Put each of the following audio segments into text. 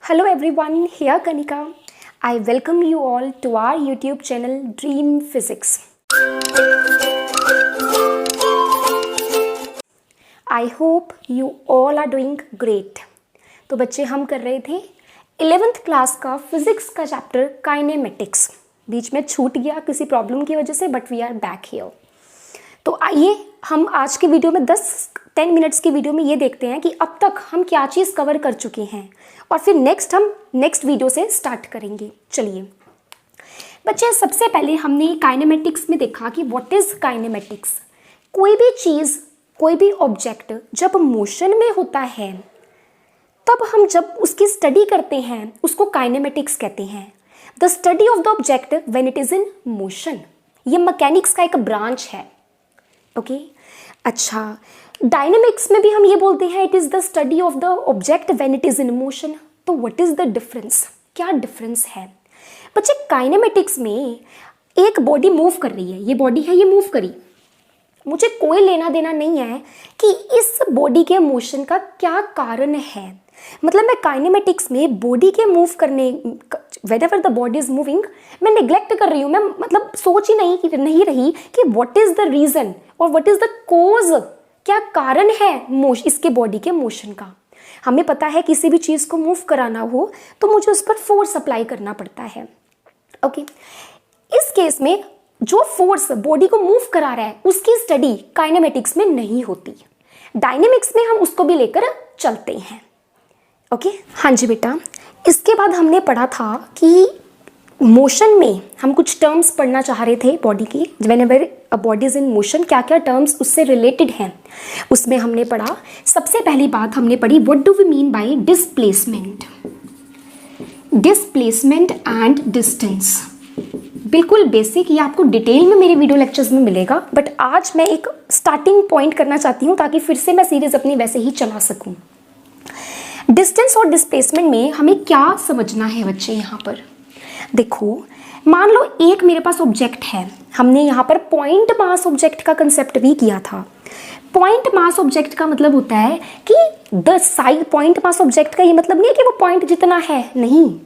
Hello everyone, here Kanika. I welcome you all to our YouTube channel Dream Physics. I hope you all are doing great. तो बच्चे हम कर रहे थे 11th class का physics का चैप्टर काइनेमेटिक्स. बीच में छूट गया किसी प्रॉब्लम की वजह से, but we are back here. तो आइए हम आज के वीडियो में 10 मिनट्स की वीडियो में ये देखते हैं कि अब तक हम क्या चीज़ कवर कर चुके हैं और फिर हम नेक्स्ट वीडियो से स्टार्ट करेंगे. चलिए बच्चे, सबसे पहले हमने काइनेमेटिक्स में देखा कि व्हाट इज काइनेमेटिक्स. कोई भी चीज़, कोई भी ऑब्जेक्ट जब मोशन में होता है तब हम जब उसकी स्टडी करते हैं उसको काइनेमेटिक्स कहते हैं. The study of the object when it is in motion. ये मैकेनिक्स का एक ब्रांच है. ओके अच्छा, डायनेमिक्स में भी हम ये बोलते हैं it is the study of the object when it is in motion. तो व्हाट इज़ द डिफरेंस, क्या डिफरेंस है बच्चे? काइनेमेटिक्स में एक बॉडी मूव कर रही है, ये बॉडी है, ये मूव करी. मुझे कोई लेना देना नहीं है कि इस बॉडी के मोशन का क्या कारण है. मतलब मैं काइनेमेटिक्स में बॉडी के मूव करने, whenever the body is moving, मैं निग्लेक्ट कर रही हूँ. मैं मतलब सोच ही नहीं रही कि व्हाट इज द रीजन और व्हाट इज द कोज, क्या कारण है इसके बॉडी के मोशन का. हमें पता है किसी भी चीज़ को मूव कराना हो तो मुझे उस पर फोर्स अप्लाई करना पड़ता है. ओके इस केस में जो फोर्स बॉडी को मूव करा रहा है उसकी स्टडी काइनेमेटिक्स में नहीं होती. डायनेमिक्स में हम उसको भी लेकर चलते हैं. ओके हाँ जी बेटा, इसके बाद हमने पढ़ा था कि मोशन में हम कुछ टर्म्स पढ़ना चाह रहे थे बॉडी की. Whenever a body is in motion, क्या क्या टर्म्स उससे रिलेटेड हैं उसमें हमने पढ़ा. सबसे पहली बात हमने पढ़ी, what do we mean by displacement. Displacement and distance बिल्कुल बेसिक, ये आपको डिटेल में मेरे वीडियो लेक्चर्स में मिलेगा, बट आज मैं एक स्टार्टिंग पॉइंट करना चाहती हूँ ताकि फिर से मैं सीरीज अपनी वैसे ही चला सकूँ. डिस्टेंस और डिस्प्लेसमेंट में हमें क्या समझना है बच्चे? यहाँ पर देखो, मान लो एक मेरे पास ऑब्जेक्ट है. हमने यहाँ पर पॉइंट मास ऑब्जेक्ट का कंसेप्ट भी किया था. पॉइंट मास ऑब्जेक्ट का मतलब होता है कि the size, point mass object का ये मतलब नहीं है कि वो पॉइंट जितना है, नहीं.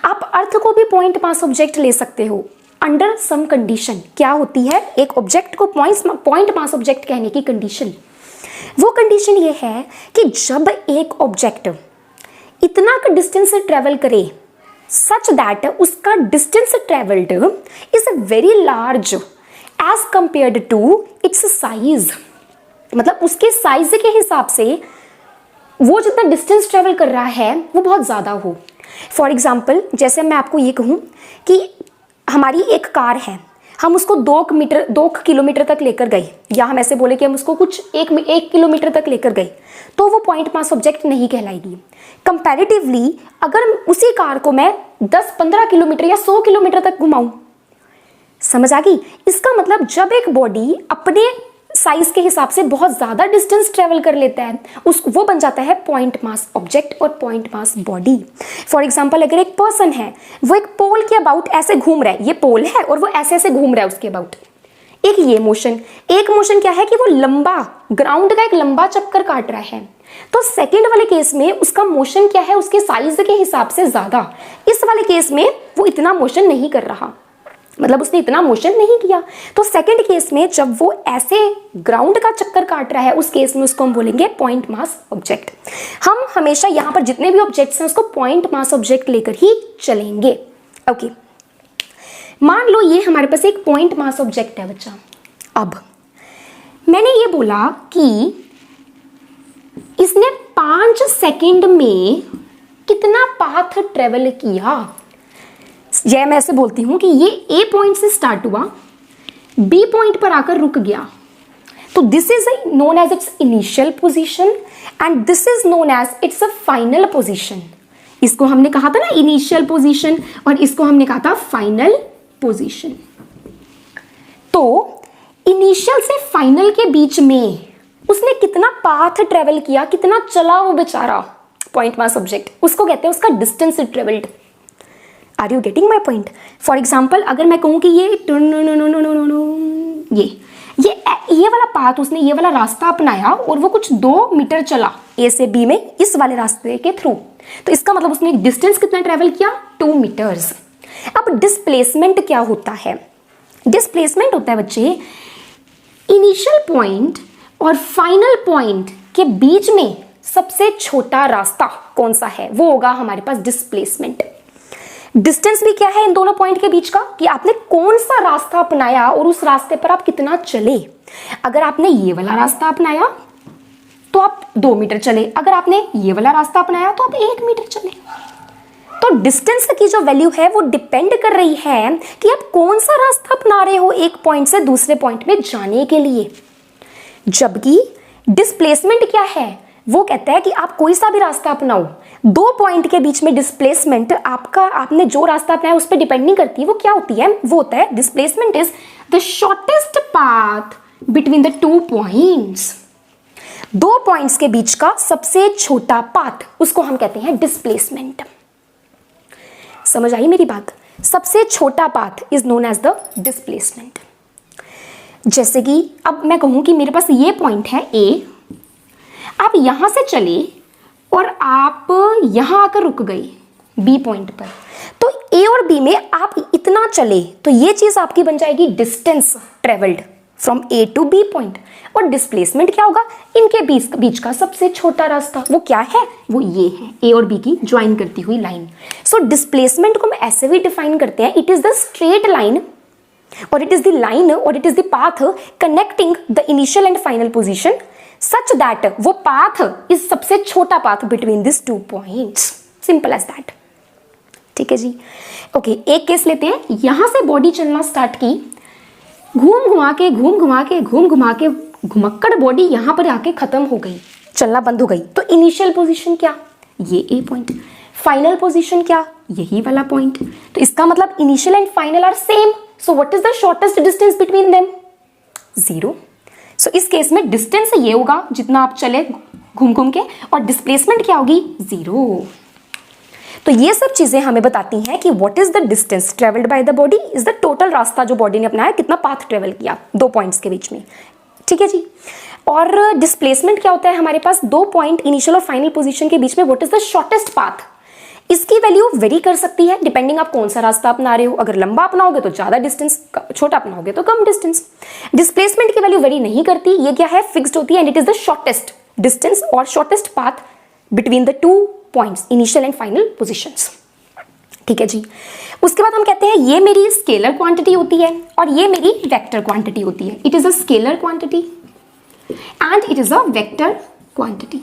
आप अर्थ को भी पॉइंट मास ऑब्जेक्ट ले सकते हो अंडर सम कंडीशन. क्या होती है एक ऑब्जेक्ट को पॉइंट मास ऑब्जेक्ट कहने की कंडीशन? वो कंडीशन ये है कि जब एक ऑब्जेक्ट इतना का डिस्टेंस ट्रेवल करे such that उसका distance travelled is very large as compared to its size. मतलब उसके साइज के हिसाब से वो जितना डिस्टेंस ट्रेवल कर रहा है वो बहुत ज़्यादा हो. फॉर एग्जाम्पल, जैसे मैं आपको ये कहूँ कि हमारी एक कार है, हम उसको 2 किलोमीटर तक लेकर गए, या हम ऐसे बोले कि हम उसको कुछ 1 किलोमीटर तक लेकर गए, तो वो पॉइंट मास ऑब्जेक्ट नहीं कहलाएगी. कंपैरेटिवली अगर उसी कार को मैं 10-15 किलोमीटर या 100 किलोमीटर तक घुमाऊं, समझ आ गई? इसका मतलब जब एक बॉडी अपने साइज के हिसाब से बहुत ज़्यादा डिस्टेंस ट्रेवल कर लेता है वो बन जाता है पॉइंट मास ऑब्जेक्ट और point mass body. For example, अगर एक पर्सन है, वो एक पोल के अबाउट ऐसे घूम रहा है, ये पोल है और वो ऐसे ऐसे घूम रहा है उसके अबाउट. एक ये मोशन, एक मोशन क्या है कि वो लंबा ग्राउंड का एक लंबा चक्कर काट रहा है. तो सेकेंड वाले केस में उसका मोशन क्या है, उसके साइज के हिसाब से ज्यादा. इस वाले केस में वो इतना मोशन नहीं कर रहा, मतलब उसने इतना मोशन नहीं किया. तो सेकंड केस में जब वो ऐसे ग्राउंड का चक्कर काट रहा है, उस केस में उसको हम बोलेंगे पॉइंट मास ऑब्जेक्ट. हम हमेशा यहाँ पर जितने भी ऑब्जेक्ट्स हैं उसको पॉइंट मास ऑब्जेक्ट लेकर ही चलेंगे. ओके मान लो ये हमारे पास एक पॉइंट मास ऑब्जेक्ट है बच्चा. अब मैंने ये बोला कि इसने 5 सेकंड में कितना पाथ ट्रेवल किया. जय मैं ऐसे बोलती हूं कि ये ए पॉइंट से स्टार्ट हुआ, बी पॉइंट पर आकर रुक गया, तो this is known as its initial position and this is known as its a final position. इसको हमने कहा था ना इनिशियल पोजीशन और इसको हमने कहा था फाइनल पोजीशन. तो इनिशियल से फाइनल के बीच में उसने कितना पाथ ट्रेवल किया, कितना चला वो बेचारा पॉइंट मास ऑब्जेक्ट, उसको कहते हैं उसका distance travelled. Are you getting my point? For example, अगर मैं कहूँ कि ये ये वाला पाथ, उसने ये वाला रास्ता अपनाया और वो कुछ 2 मीटर चला ए से बी में इस वाले रास्ते के थ्रू, तो इसका मतलब उसने डिस्टेंस कितना ट्रेवल किया, 2 मीटर्स। अब डिस्प्लेसमेंट क्या होता है? डिस्प्लेसमेंट होता है बच्चे इनिशियल पॉइंट और फाइनल पॉइंट के बीच में सबसे छोटा रास्ता कौन सा है, वो होगा हमारे पास डिस्प्लेसमेंट। डिस्टेंस भी क्या है इन दोनों पॉइंट के बीच का, कि आपने कौन सा रास्ता अपनाया और उस रास्ते पर आप कितना चले। अगर आपने ये वाला रास्ता अपनाया तो आप 2 मीटर चले, अगर आपने ये वाला रास्ता अपनाया तो आप 1 मीटर चले। तो डिस्टेंस की जो वैल्यू है वो डिपेंड कर रही है कि आप कौन सा रास्ता अपना रहे हो एक पॉइंट से दूसरे पॉइंट में जाने के लिए। जबकि डिस्प्लेसमेंट क्या है, वो कहता है कि आप कोई सा भी रास्ता अपनाओ, 2 पॉइंट के बीच में डिस्प्लेसमेंट आपने जो रास्ता अपनाया उस पर डिपेंड नहीं करती। वो क्या होती है, वो होता है displacement is the shortest path between the 2 points. 2 points के बीच का सबसे छोटा पाथ, उसको हम कहते हैं डिस्प्लेसमेंट। समझ आई मेरी बात? सबसे छोटा path is known as the displacement. जैसे कि अब मैं कहूं कि मेरे पास ये पॉइंट है ए, आप यहां से चले और आप यहां आकर रुक गए बी पॉइंट पर, तो ए और बी में आप इतना चले तो ये चीज आपकी बन जाएगी distance travelled from A to B point. और डिस्प्लेसमेंट क्या होगा, इनके बीच का सबसे छोटा रास्ता, वो क्या है, वो ये है ए और बी की ज्वाइन करती हुई लाइन। सो डिस्प्लेसमेंट को हम ऐसे भी डिफाइन करते हैं, it is the straight line और इट इज द लाइन और it is the path connecting the initial and final position such that वो पाथ इज सबसे छोटा path between this 2 points. Simple as that. ठीक है जी। Okay, एक case लेते हैं। यहां से बॉडी चलना स्टार्ट की, घूम घुमा के घुमक्कड़ बॉडी यहां पर आके खत्म हो गई, चलना बंद हो गई। तो इनिशियल पोजीशन क्या, ये ए पॉइंट। फाइनल पोजीशन क्या, यही वाला पॉइंट। तो इसका मतलब initial and final are same. So what is the shortest distance between them, 0। So इस केस में डिस्टेंस ये होगा जितना आप चले घूम के, और डिस्प्लेसमेंट क्या होगी, 0। तो ये सब चीजें हमें बताती हैं कि what is the distance travelled by the body is the total रास्ता जो बॉडी ने अपनाया, कितना पाथ ट्रेवल किया 2 पॉइंट्स के बीच में। ठीक है जी। और डिस्प्लेसमेंट क्या होता है, हमारे पास 2 पॉइंट इनिशियल और फाइनल पोजीशन के बीच में what is the shortest path. इसकी वैल्यू वेरी कर सकती है डिपेंडिंग आप कौन सा रास्ता अपना रहे हो। अगर लंबा अपनाओगे तो ज्यादा डिस्टेंस, छोटा अपनाओगे तो कम डिस्टेंस। डिस्प्लेसमेंट की वैल्यू वेरी नहीं करती, ये क्या है, फिक्स्ड होती है and it is the shortest distance और shortest path between the 2 points initial and final positions. ठीक है जी। उसके बाद हम कहते हैं ये मेरी स्केलर क्वांटिटी होती है और ये मेरी वेक्टर क्वांटिटी होती है। It is a scalar quantity and it is a vector quantity.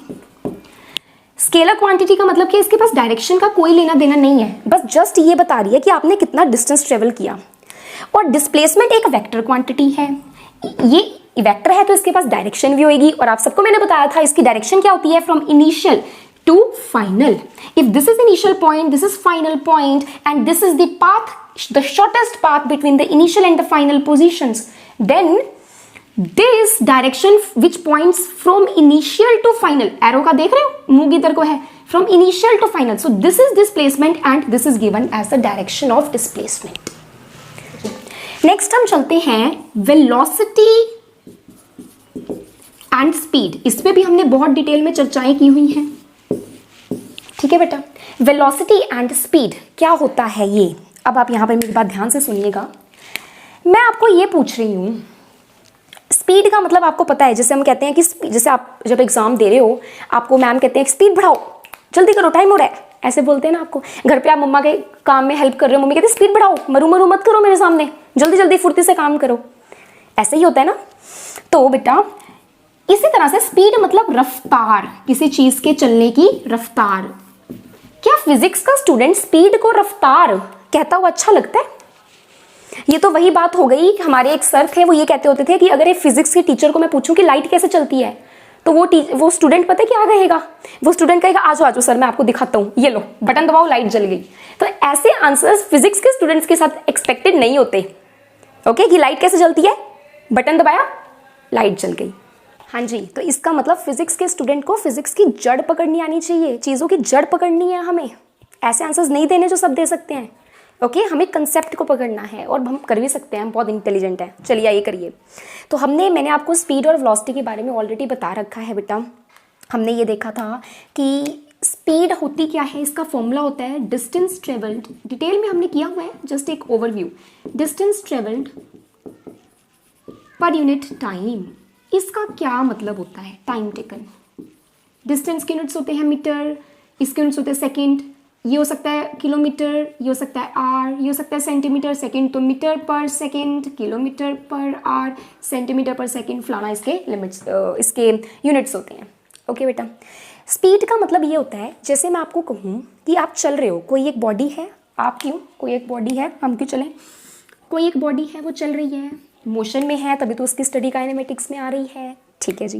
Scalar quantity का मतलब कि इसके पास डायरेक्शन का कोई लेना देना नहीं है, बस जस्ट ये बता रही है कि आपने कितना डिस्टेंस ट्रेवल किया। और डिस्प्लेसमेंट एक वेक्टर क्वांटिटी है, ये वेक्टर है तो इसके पास डायरेक्शन भी होगी। और आप सबको मैंने बताया था इसकी डायरेक्शन क्या होती है, from initial to final. If this is initial point, this is final point, and this is the path, the shortest path between the initial and the final positions, then this direction which points from initial to final, arrow का देख रहे हो, मुंह किधर को है, from initial to final. So this is displacement and this is given as the direction of displacement. Next हम चलते हैं velocity and speed. इस पे भी हमने बहुत डिटेल में चर्चाएं की हुई हैं। ठीक है बेटा, वेलोसिटी एंड स्पीड क्या होता है ये। अब आप यहाँ पर मेरी बात ध्यान से सुनिएगा। मैं आपको ये पूछ रही हूँ, स्पीड का मतलब आपको पता है, जैसे हम कहते हैं कि जैसे आप जब एग्जाम दे रहे हो आपको मैम कहते हैं स्पीड बढ़ाओ, जल्दी करो, टाइम हो रहा है, ऐसे बोलते हैं ना आपको। घर पे आप मम्मा के काम में हेल्प कर रहे हो, मम्मी कहती है स्पीड बढ़ाओ, मरू मरू मत करो मेरे सामने, जल्दी जल्दी फुर्ती से काम करो, ऐसे ही होता है ना। तो बेटा इसी तरह से स्पीड मतलब रफ्तार, किसी चीज के चलने की रफ्तार। क्या फिजिक्स का स्टूडेंट स्पीड को रफ्तार कहता हुआ अच्छा लगता है? ये तो वही बात हो गई, हमारे एक सर थे, वो ये कहते होते थे कि अगर एक फिजिक्स के टीचर को मैं पूछूं कि लाइट कैसे चलती है, तो वो स्टूडेंट पता है क्या कहेगा, वो स्टूडेंट कहेगा आ जाओ सर मैं आपको दिखाता हूँ, ये लो बटन दबाओ लाइट जल गई। तो ऐसे आंसर्स फिजिक्स के स्टूडेंट्स के साथ एक्सपेक्टेड नहीं होते। ओके, कि लाइट कैसे जलती है, बटन दबाया लाइट जल गई। हाँ जी, तो इसका मतलब फिजिक्स के स्टूडेंट को फिजिक्स की जड़ पकड़नी आनी चाहिए, चीज़ों की जड़ पकड़नी है हमें। ऐसे आंसर्स नहीं देने जो सब दे सकते हैं। ओके हमें कंसेप्ट को पकड़ना है और हम कर भी सकते हैं, हम बहुत इंटेलिजेंट हैं। चलिए आइए करिए। तो मैंने आपको स्पीड और वेलोसिटी के बारे में ऑलरेडी बता रखा है बेटा। हमने ये देखा था कि स्पीड होती क्या है, इसका फॉर्मूला होता है डिस्टेंस ट्रेवल्ड। डिटेल में हमने किया हुआ है, जस्ट एक overview. Distance travelled per unit time, इसका क्या मतलब होता है? Time taken. डिस्टेंस के यूनिट्स होते हैं मीटर, इसके यूनिट्स होते हैं सेकेंड, ये हो सकता है किलोमीटर, ये हो सकता है आर, ये हो सकता है सेंटीमीटर सेकेंड, तो मीटर पर सेकेंड, किलोमीटर पर आर, सेंटीमीटर पर सेकेंड, फलाना इसके लिमिट्स, इसके यूनिट्स होते हैं। ओके बेटा, स्पीड का मतलब ये होता है, जैसे मैं आपको कहूँ कि आप चल रहे हो, कोई एक बॉडी है, आप क्यों, कोई एक बॉडी है, हम क्यों चलें, कोई एक बॉडी है वो चल रही है, मोशन में है, तभी तो उसकी स्टडी काइनेमेटिक्स में आ रही है। ठीक है जी।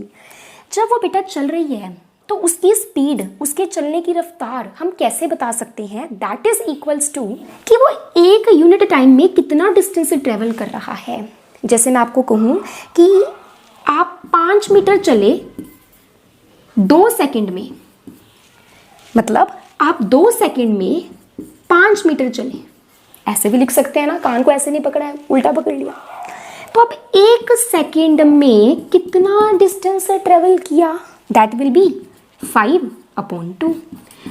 जब वो बेटा चल रही है तो उसकी स्पीड, उसके चलने की रफ्तार हम कैसे बता सकते हैं? दैट इज इक्वल्स टू कि वो एक यूनिट टाइम में कितना डिस्टेंस ट्रेवल कर रहा है। जैसे मैं आपको कहूँ कि आप 5 मीटर चले 2 सेकंड में, मतलब आप 2 सेकंड में 5 मीटर चले, ऐसे भी लिख सकते हैं ना, कान को ऐसे नहीं पकड़ा है, उल्टा पकड़ लिया। तो अब 1 सेकंड में कितना डिस्टेंस ट्रेवल किया? That will be 5/2।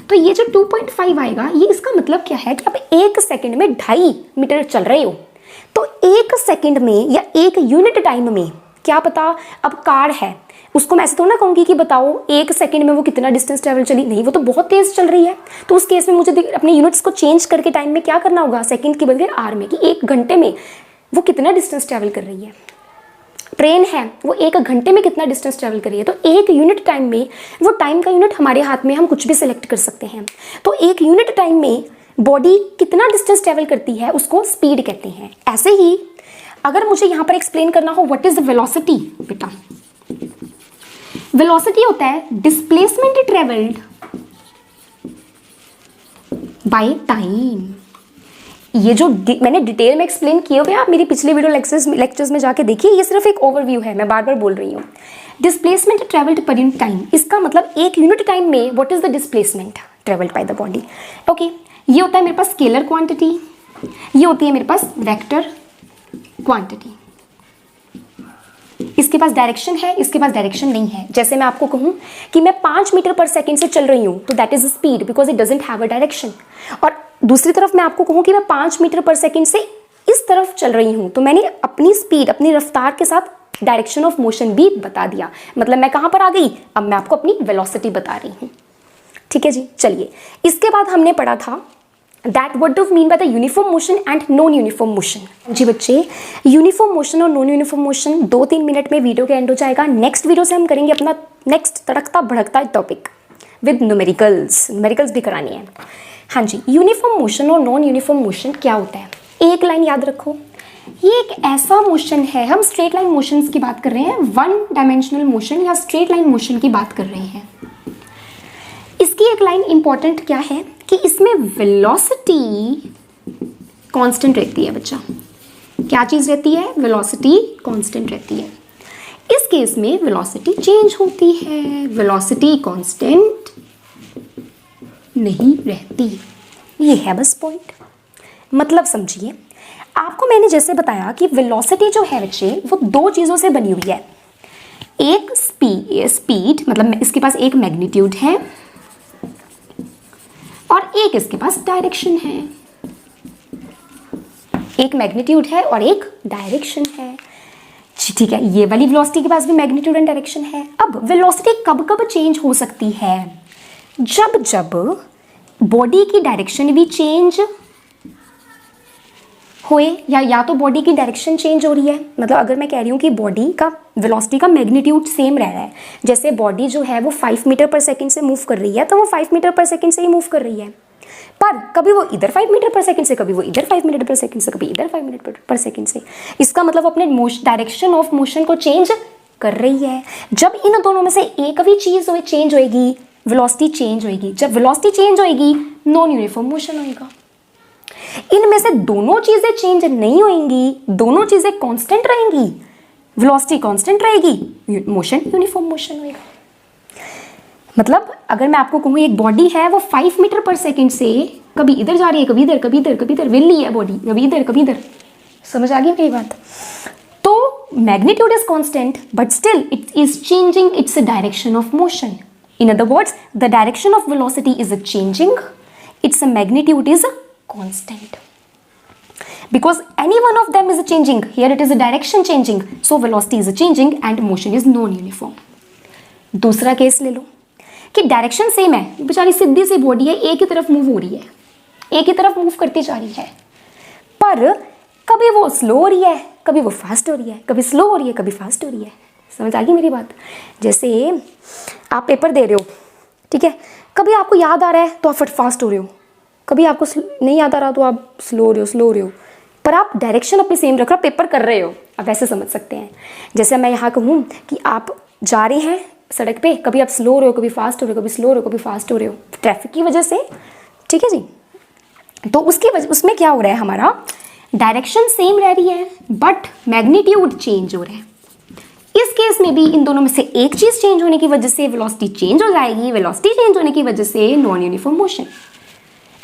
तो ये जो 2.5 आएगा, ये इसका मतलब क्या है कि अब 1 सेकंड में 2.5 मीटर चल रहे हो, तो 1 सेकंड में या 1 यूनिट टाइम में, क्या पता अब कार है, उसको मैं ऐसे तो ना कहूँगी कि बताओ 1 सेकंड में वो कितना डिस्टेंस ट्रेवल चली, नहीं, वो तो बहुत तेज चल रही है। तो उस केस में मुझे अपने यूनिट्स को चेंज करके टाइम में क्या करना होगा, सेकंड की बदले आर में, कि 1 घंटे में वो कितना डिस्टेंस ट्रेवल कर रही है। ट्रेन है, वो 1 घंटे में कितना डिस्टेंस ट्रेवल कर रही है। तो 1 यूनिट टाइम में, वो टाइम का यूनिट हमारे हाथ में, हम कुछ भी सिलेक्ट कर सकते हैं। तो 1 यूनिट टाइम में बॉडी कितना डिस्टेंस ट्रेवल करती है, उसको स्पीड कहते हैं। ऐसे ही अगर मुझे यहाँ पर एक्सप्लेन करना हो व्हाट इज वेलोसिटी, बेटा वेलोसिटी होता है डिस्प्लेसमेंट ट्रेवल्ड बाय टाइम। ये जो मैंने डिटेल में एक्सप्लेन किए हुए, आप मेरी पिछले वीडियो लेक्चर्स में जाके देखिए, ये सिर्फ एक ओवरव्यू है, मैं बार बार बोल रही हूँ। Displacement travelled per unit time, इसका मतलब 1 यूनिट टाइम में what is the displacement travelled by the body. Okay, ये होता है मेरे पास स्केलर क्वांटिटी, ये होती है मेरे पास वेक्टर क्वांटिटी। इसके पास डायरेक्शन है, इसके पास डायरेक्शन नहीं है। जैसे मैं आपको कहूँ कि मैं 5 मीटर पर सेकेंड से चल रही हूँ, तो that is speed because it doesn't have a direction. और दूसरी तरफ मैं आपको कहूँ कि मैं 5 मीटर पर सेकेंड से इस तरफ चल रही हूँ, तो मैंने अपनी स्पीड, अपनी रफ्तार के साथ डायरेक्शन ऑफ मोशन भी बता दिया। मतलब मैं कहाँ पर आ गई, अब मैं आपको अपनी वेलोसिटी बता रही हूँ। ठीक है जी। चलिए, इसके बाद हमने पढ़ा था that what do mean by the uniform motion and non uniform motion. जी बच्चे, यूनिफॉर्म मोशन और नॉन यूनिफॉर्म मोशन 2-3 मिनट में वीडियो के एंड हो जाएगा। नेक्स्ट वीडियो से हम करेंगे अपना नेक्स्ट तड़कता भड़कता टॉपिक विद न्यूमेरिकल्स भी करानी है। हाँ जी, यूनिफॉर्म मोशन और नॉन यूनिफॉर्म मोशन क्या होता है? एक लाइन याद रखो, ये एक ऐसा मोशन है, हम स्ट्रेट लाइन मोशंस की बात कर रहे हैं, 1 डायमेंशनल मोशन या स्ट्रेट लाइन मोशन की बात कर रहे हैं। इसकी एक लाइन इंपॉर्टेंट क्या है कि इसमें वेलोसिटी कांस्टेंट रहती है। बच्चा, क्या चीज रहती है? वेलोसिटी कांस्टेंट रहती है। इस केस में वेलोसिटी चेंज होती है, वेलोसिटी कांस्टेंट नहीं रहती। ये है बस पॉइंट। मतलब समझिए, आपको मैंने जैसे बताया कि वेलोसिटी जो है बच्चे, वो 2 चीजों से बनी हुई है। एक स्पीड, मतलब इसके पास एक मैग्नीट्यूड है और एक इसके पास डायरेक्शन है। एक मैग्नीट्यूड है और एक डायरेक्शन है। ठीक है, ये वाली वेलोसिटी के पास भी मैग्नीट्यूड एंड डायरेक्शन है। अब वेलोसिटी कब कब चेंज हो सकती है? जब बॉडी की डायरेक्शन भी चेंज होए, या तो बॉडी की डायरेक्शन चेंज हो रही है, मतलब अगर मैं कह रही हूँ कि बॉडी का वेलोसिटी का मैग्नीट्यूड सेम रह रहा है, जैसे बॉडी जो है वो 5 मीटर पर सेकंड से मूव कर रही है, तो वो 5 मीटर पर सेकंड से ही मूव कर रही है, पर कभी वो इधर 5 मीटर पर सेकंड से, कभी वो इधर 5 मीटर पर सेकंड से, कभी इधर 5 मीटर पर सेकंड से। इसका मतलब अपने डायरेक्शन ऑफ मोशन को चेंज कर रही है। जब इन दोनों में से एक भी चीज चेंज होएगी, वेलोसिटी चेंज होएगी। जब वेलोसिटी चेंज होएगी, नॉन यूनिफॉर्म मोशन होएगा। इनमें से दोनों चीजें चेंज नहीं होंगी, दोनों चीजें कांस्टेंट रहेंगी, वेलोसिटी कांस्टेंट रहेगी, मोशन यूनिफॉर्म मोशन होएगा। मतलब अगर मैं आपको कहूँ एक बॉडी है वो 5 मीटर पर सेकेंड से कभी इधर जा रही है, कभी इधर, कभी इधर, कभी इधर, विल्ली है बॉडी, कभी इधर कभी इधर। समझ आ गई मेरी बात? तो magnitude is constant but still it is changing its direction of motion. In other words the direction of velocity is changing, its magnitude is constant because any one of them is changing. Here it is a direction changing, so velocity is changing and motion is non-uniform. दूसरा case ले लो कि direction same है, बेचारी सीधी सी body है, एक ही तरफ move हो रही है, एक ही तरफ मूव करती जा रही है, पर कभी वो स्लो हो रही है, कभी वो फास्ट हो रही है, कभी स्लो हो रही है, कभी फास्ट हो रही है। समझ आ गई मेरी बात? जैसे आप पेपर दे रहे हो, ठीक है, कभी आपको याद आ रहा है तो आप फास्ट हो रहे हो, कभी आपको नहीं याद आ रहा तो आप स्लो हो रहे हो, पर आप डायरेक्शन अपनी सेम रख रहे हो, पेपर कर रहे हो। आप ऐसे समझ सकते हैं। जैसे मैं यहाँ कहूँ कि आप जा रहे हैं सड़क पे, कभी आप स्लो हो रहे हो, कभी फास्ट हो रहे हो, कभी स्लो हो रहे हो, कभी फास्ट हो रहे हो, ट्रैफिक की वजह से, ठीक है जी। तो उसकी वजह उसमें क्या हो रहा है, हमारा डायरेक्शन सेम रह रही है बट मैग्नीट्यूड चेंज हो रहा है। इस केस में भी इन दोनों में से एक चीज़ चेंज होने की वजह से वेलोसिटी चेंज हो जाएगी, वेलोसिटी चेंज होने की वजह से नॉन यूनिफॉर्म मोशन।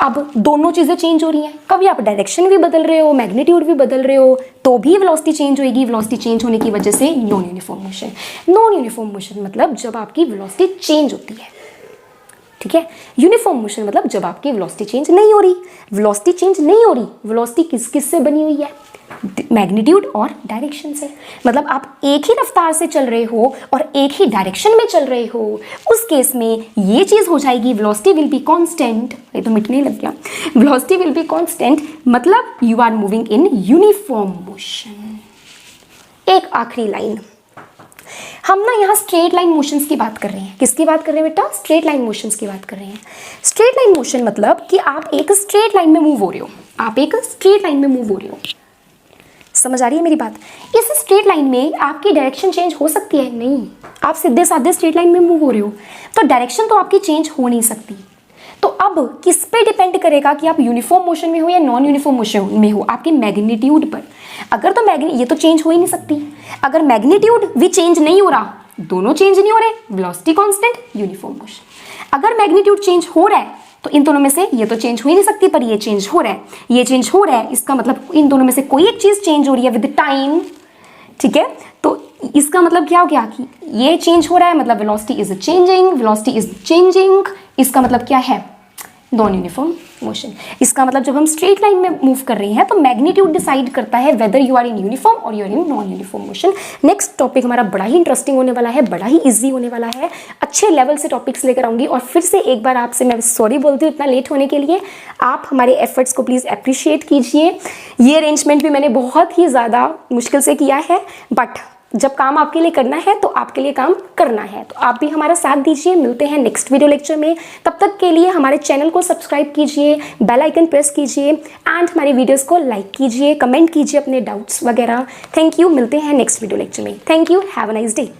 अब दोनों चीज़ें चेंज हो रही हैं, कभी आप डायरेक्शन भी बदल रहे हो, मैग्नीट्यूड भी बदल रहे हो, तो भी वेलोसिटी चेंज होएगी। वेलोसिटी चेंज होने की वजह से non uniform motion. Non uniform motion मतलब जब आपकी वेलोसिटी चेंज होती है, ठीक है। यूनिफॉर्म मोशन मतलब जब आपकी वेलोसिटी चेंज नहीं हो रही। वेलोसिटी चेंज नहीं हो रही, वेलोसिटी किस से बनी हुई है? मैग्नीट्यूड और डायरेक्शन से। मतलब आप एक ही रफ्तार से चल रहे हो और एक ही डायरेक्शन में चल रहे हो, उस केस में ये चीज़ हो जाएगी, वेलोसिटी विल बी कांस्टेंट। ये तो मिटने लग गया। वेलोसिटी विल बी कांस्टेंट मतलब you are moving in uniform motion. एक आखिरी लाइन, हम ना यहाँ स्ट्रेट लाइन मोशंस की बात कर रहे हैं। किसकी बात कर रहे हैं बेटा? स्ट्रेट लाइन मोशंस की बात कर रहे हैं। स्ट्रेट लाइन मोशन मतलब कि आप एक स्ट्रेट लाइन में मूव हो रहे हो, आप एक स्ट्रेट लाइन में मूव हो रहे हो। समझ आ रही है मेरी बात? इस स्ट्रेट लाइन में आपकी डायरेक्शन चेंज हो सकती है? नहीं। आप सीधे साधे स्ट्रेट लाइन में मूव हो रहे हो तो डायरेक्शन तो आपकी चेंज हो नहीं सकती। तो अब किस पे डिपेंड करेगा कि आप यूनिफॉर्म मोशन में हो या नॉन यूनिफॉर्म मोशन में हो? आपके मैग्नीट्यूड पर। अगर तो ये तो चेंज हो ही नहीं सकती। अगर मैग्नीट्यूड भी चेंज नहीं हो रहा, दोनों चेंज नहीं हो रहे, वेलोसिटी कांस्टेंट, यूनिफॉर्म मोशन। अगर मैग्नीट्यूड चेंज हो रहा है तो इन दोनों में से ये तो चेंज हो ही नहीं सकती, पर ये चेंज हो रहा है, ये चेंज हो रहा है, इसका मतलब इन दोनों में से कोई एक चीज़ चेंज हो रही है विद टाइम, ठीक है। तो इसका मतलब क्या हो गया कि ये चेंज हो रहा है, मतलब velocity is changing, velocity is changing. इसका मतलब क्या है? Non uniform motion. इसका मतलब जब हम स्ट्रेट लाइन में मूव कर रहे हैं तो मैग्नीट्यूड डिसाइड करता है whether you are in uniform और you are in non uniform motion. Next topic हमारा बड़ा ही इंटरेस्टिंग होने वाला है, बड़ा ही इजी होने वाला है। अच्छे लेवल से टॉपिक्स लेकर आऊंगी। और फिर से एक बार आपसे मैं सॉरी बोलती हूँ इतना लेट होने के लिए। आप हमारे एफर्ट्स को प्लीज़ अप्रिशिएट कीजिए। ये अरेंजमेंट भी मैंने बहुत ही ज़्यादा मुश्किल से किया है, बट जब काम आपके लिए करना है तो आपके लिए काम करना है, तो आप भी हमारा साथ दीजिए। मिलते हैं नेक्स्ट वीडियो लेक्चर में। तब तक के लिए हमारे चैनल को सब्सक्राइब कीजिए, बेल आइकन प्रेस कीजिए एंड हमारे वीडियोस को लाइक कीजिए, कमेंट कीजिए अपने डाउट्स वगैरह। Thank you. मिलते हैं नेक्स्ट वीडियो लेक्चर में। Thank you. Have a nice day.